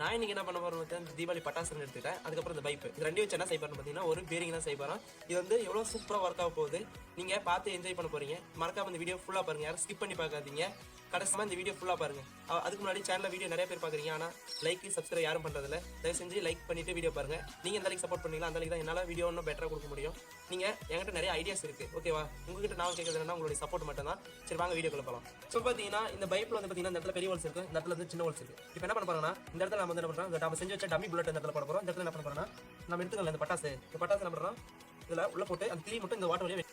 நான் இன்னைக்கு என்ன பண்ண போறேன் தீபாவளி பட்டாசுன்னு எடுத்துட்டேன். அதுக்கப்புறம் இந்த பைப் இது ரெண்டையும் வச்சு என்ன செய்ய போறேன்னு பார்த்தீங்கன்னா ஒரு பேரிங் தான் செய்ய போறோம். இது வந்து எவ்வளோ சூப்பராக ஒர்க் ஆக போகுது நீங்க பார்த்து என்ஜாய் பண்ண போறீங்க. மறக்காம இந்த வீடியோ ஃபுல்லாக பாருங்க, யாரும் ஸ்கிப் பண்ணி பார்க்காதீங்க. கடைசியாக இந்த வீடியோ ஃபுல்லாக பாருங்க. அதுக்கு முன்னாடி சேனலில் வீடியோ நிறைய பேர் பார்க்குறீங்க, ஆனால் லைக் சப்ஸ்கிரைப் யாரும் பண்ணுறதில்ல. தயவு செஞ்சு லைக் பண்ணிட்டு வீடியோ பாருங்க. நீங்கள் எந்த அளவுக்கு சப்போர்ட் பண்ணீங்களா அந்த அளவுக்கு தான் என்னால் வீடியோ இன்னும் பெட்டராக கொடுக்க முடியும். நீங்கள் என்கிட்ட நிறைய ஐடியாஸ் இருக்கு, ஓகேவா? உங்ககிட்ட நான் கேட்கறது என்னன்னா உங்களுடைய சப்போர்ட் மட்டும் தான். சரி வாங்க வீடியோக்குள்ள போகலாம். ஸோ பார்த்தீங்கன்னா இந்த பைப்பில் வந்து பார்த்தீங்கன்னா இந்த இடத்துல பெரிய ஹோல்ஸ் இருக்கு, இந்த இடத்துல வந்து சின்ன ஹோல்ஸ் இருக்கு. இப்போ என்ன பண்ண போறோம்னா இந்த இடத்துல நம்ம வந்து என்ன பண்ணுறோம், நம்ம செஞ்சு வச்ச டம்மி புல்லட் இந்த இடத்துல போட போகிறோம். இந்த இடத்துல என்ன பண்ண போறோம்னா நம்ம எடுத்துக்கல இந்த பட்டாசு என்ன பண்ணுறோம் இதில் உள்ள போட்டு அந்த திரி மட்டும் இந்த வாட்டர் வழியாக